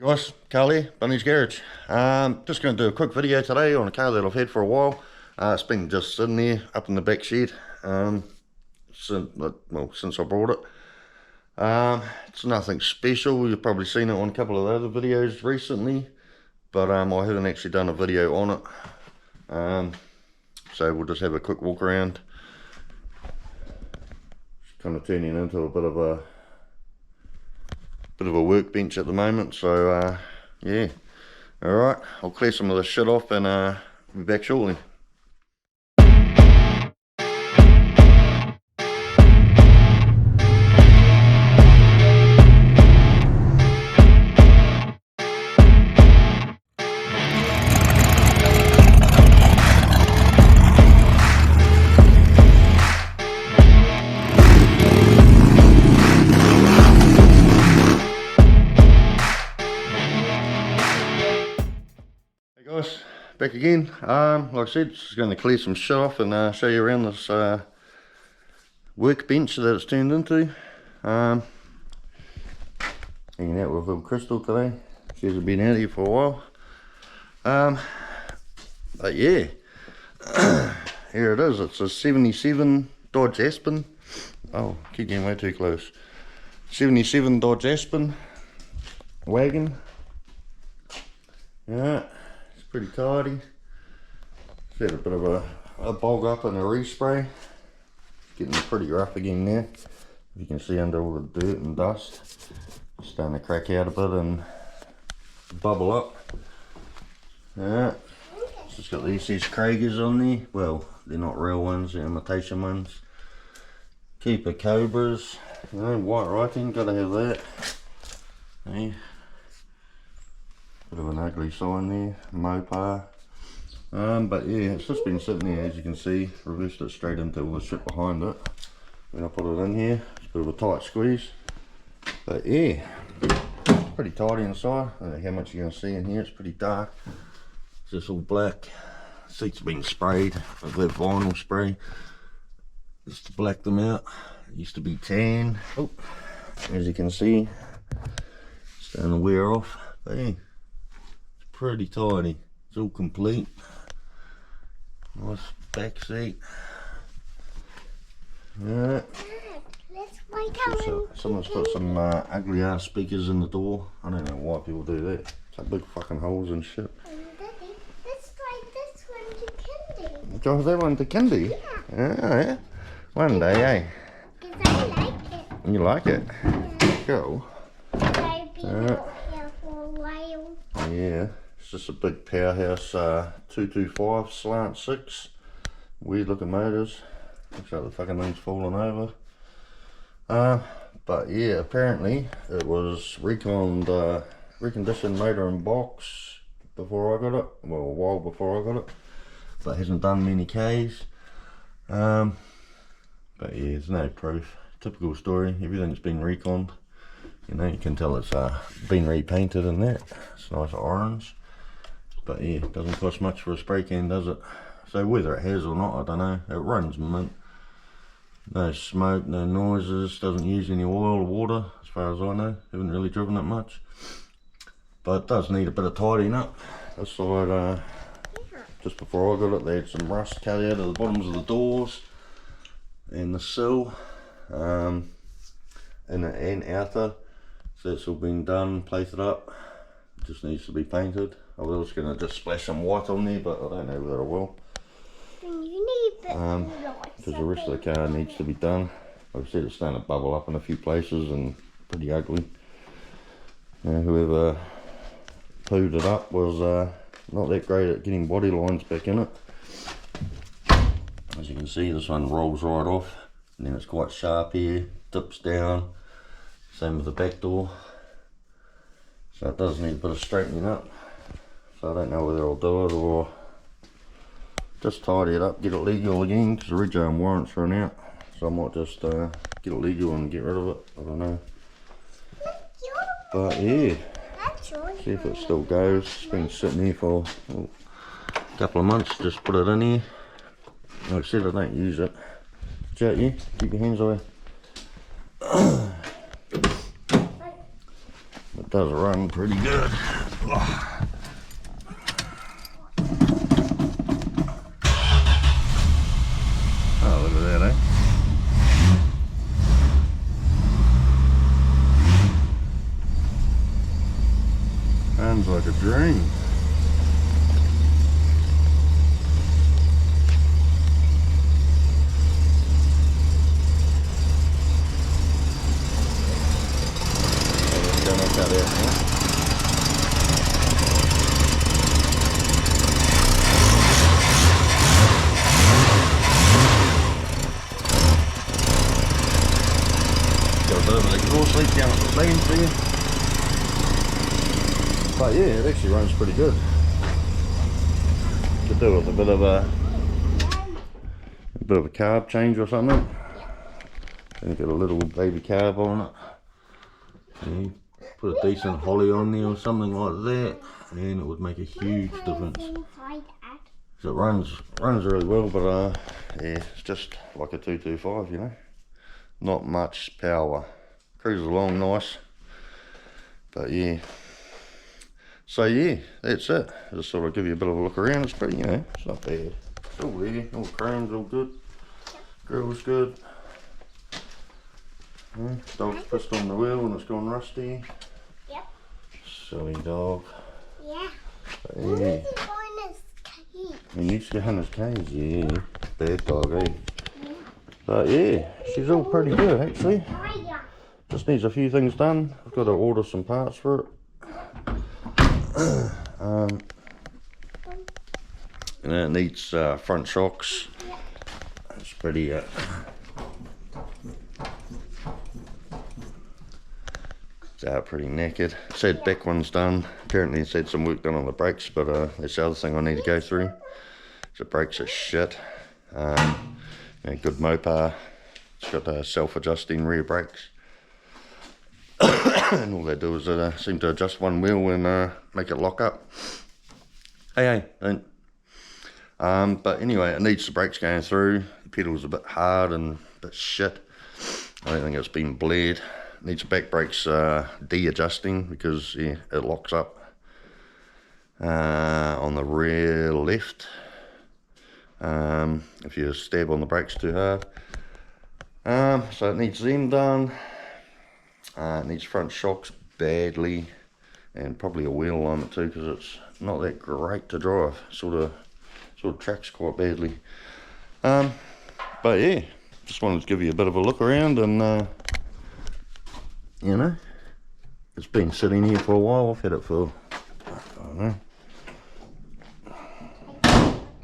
Hey guys, Carl here, Bunny's Garage. Just going to do a quick video today on a car that I've had for a while. It's been just sitting there up in the back shed since I brought it. It's nothing special. You've probably seen it on a couple of other videos recently, but I haven't actually done a video on it. So we'll just have a quick walk around. It's kind of turning into a bit of a workbench at the moment, so yeah. Alright, I'll clear some of the shit off and be back shortly. Guys, back again. Like I said, just going to clear some shit off and show you around this workbench that it's turned into. Hanging out with little Crystal today. She's been out here for a while. But yeah, here it is. It's a 77 Dodge Aspen. Oh, keep getting way too close. 77 Dodge Aspen wagon. Yeah. Pretty tidy. It's had a bit of a bog up and a respray. Getting pretty rough again now. You can see under all the dirt and dust. It's starting to crack out a bit and bubble up. Yeah. It's just got the SS Kragers on there. Well, they're not real ones, they're imitation ones. Keeper Cobras. You know, white writing, gotta have that. Hey. Bit of an ugly sign there, Mopar. But yeah, it's just been sitting there, as you can see. Reversed it straight into all the shit behind it. When I put it in here, it's a bit of a tight squeeze. But yeah, it's pretty tidy inside. I don't know how much you're going to see in here, it's pretty dark. It's just all black. Seats have been sprayed with that vinyl spray, just to black them out. It used to be tan. Oh, as you can see, it's starting to wear off. But yeah, pretty tidy. It's all complete. Nice back seat. Yeah. Someone's put some ugly ass speakers in the door. I don't know why people do that. It's like big fucking holes and shit. Daddy, let's try this one to candy. Drive that one to candy? Yeah. Oh, yeah. One day, eh? Because I like it. You like it? Yeah. Cool. I've been out here for a while. Yeah. It's just a big powerhouse 225 slant 6. Weird looking motors. Looks like the fucking thing's falling over. But yeah, apparently it was reconditioned motor and box before I got it. Well, a while before I got it. But hasn't done many Ks. But yeah, there's no proof. Typical story. Everything's been reconned. You know, you can tell it's been repainted and that. It's nice orange. But yeah, it doesn't cost much for a spray can, does it? So whether it has or not, I don't know. It runs mint. No smoke, no noises, doesn't use any oil or water, as far as I know. Haven't really driven it much. But it does need a bit of tidying up. This side, just before I got it, they had some rust cut out of the bottoms of the doors and the sill, inner and outer. So that's all been done, plated up. It just needs to be painted. I was going to just splash some white on there, but I don't know whether I will. Because the rest of the car needs to be done. Like I said, it's starting to bubble up in a few places and pretty ugly. Whoever pooed it up was not that great at getting body lines back in it. As you can see, this one rolls right off, and then it's quite sharp here, dips down. Same with the back door. So it does need a bit of straightening up. So I don't know whether I'll do it or just tidy it up, get it legal again, because the rego and warrants run out. So I might just get it legal and get rid of it. I don't know. But yeah, see if it still goes. It's been sitting here for a couple of months. Just put it in here. Like I said, I don't use it. Watch out, you. Keep your hands away. does run pretty good. Oh, look at that, eh? Sounds like a dream. Sleep down at the lanes there. But yeah, it actually runs pretty good. Could do with a bit of a carb change or something. Then get a little baby carb on it. Yeah, put a decent holly on there or something like that, and it would make a huge difference. So it runs really well, but yeah, it's just like a 225, you know. Not much power. Cruises along nice, but yeah. So yeah, that's it. Just sort of give you a bit of a look around. It's pretty, you know, it's not bad. It's all there, all chrome's all good. Grill's good. Yeah, dog's pissed on the wheel and it's gone rusty. Yep. Silly dog. Yeah. But yeah. He needs to go in his cage, yeah. Bad dog, eh? Yeah. But yeah, she's all pretty good actually. Just needs a few things done. I've got to order some parts for it. And it needs front shocks. It's pretty it's pretty knackered. It said back one's done. Apparently it said some work done on the brakes, but that's the other thing I need to go through. The brakes are shit. Yeah, good Mopar. It's got self-adjusting rear brakes. And all they do is seem to adjust one wheel and make it lock up. Hey, don't. But anyway, it needs the brakes going through. The pedal's a bit hard and a bit shit. I don't think it's been bled. It needs the back brakes de-adjusting because yeah, it locks up on the rear left if you stab on the brakes too hard. So it needs them done. It needs front shocks badly, and probably a wheel on it too, because it's not that great to drive. Sort of tracks quite badly. But yeah, just wanted to give you a bit of a look around, and you know, it's been sitting here for a while. I've had it for, I don't know,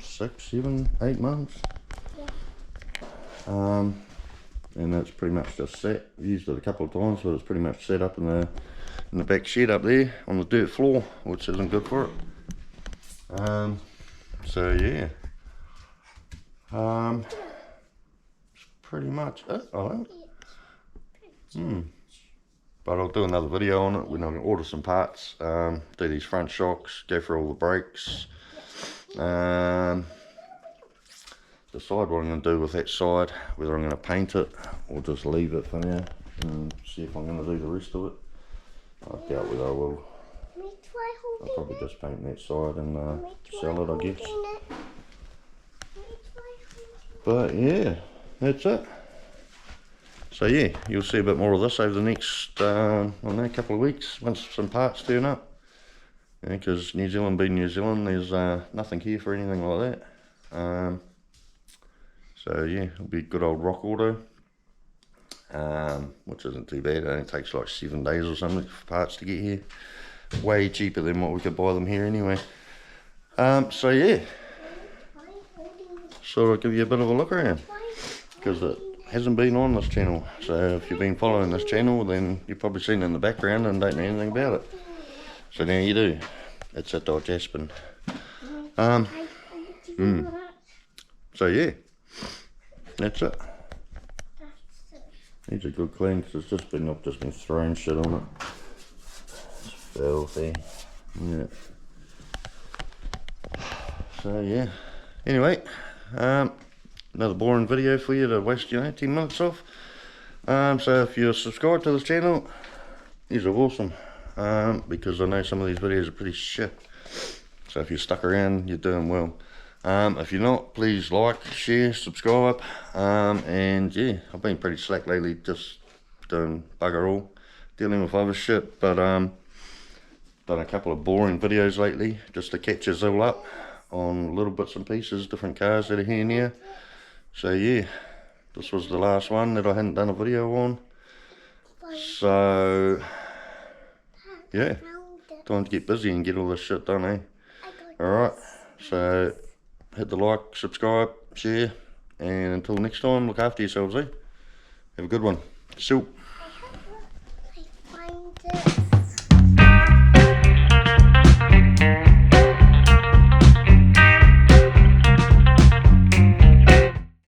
6, 7, 8 months. And it's pretty much just set. I've used it a couple of times, but it's pretty much set up in the back shed up there on the dirt floor, which isn't good for it. So yeah, it's pretty much it, I think. But I'll do another video on it when I can order some parts, do these front shocks, go through all the brakes, decide what I'm going to do with that side, whether I'm going to paint it or just leave it for now and see if I'm going to do the rest of it. I doubt whether I will. I'll probably just paint that side and sell it, I guess. But yeah, that's it. So yeah, you'll see a bit more of this over the next I don't know, couple of weeks once some parts turn up. Because New Zealand being New Zealand, there's nothing here for anything like that. So yeah, it'll be good old rock auto, which isn't too bad. It only takes like 7 days or something for parts to get here. Way cheaper than what we could buy them here anyway. So yeah, sort of give you a bit of a look around, because it hasn't been on this channel. So if you've been following this channel, then you've probably seen it in the background and don't know anything about it. So now you do. It's a Dodge Aspen. So yeah, that's it. Needs a good clean because it's just been, I've just been throwing shit on it. It's filthy. Yeah. So yeah. Anyway, another boring video for you to waste, 10 minutes off. So if you're subscribed to this channel, you're awesome. because I know some of these videos are pretty shit. So if you're stuck around, you're doing well. If you're not, please like, share, subscribe, and yeah, I've been pretty slack lately, just doing bugger all, dealing with other shit, but done a couple of boring videos lately, just to catch us all up on little bits and pieces, different cars that are here and there. So yeah, this was the last one that I hadn't done a video on. So yeah, time to get busy and get all this shit done, eh? Alright, so hit the like, subscribe, share, and until next time, look after yourselves, eh? Have a good one. See you.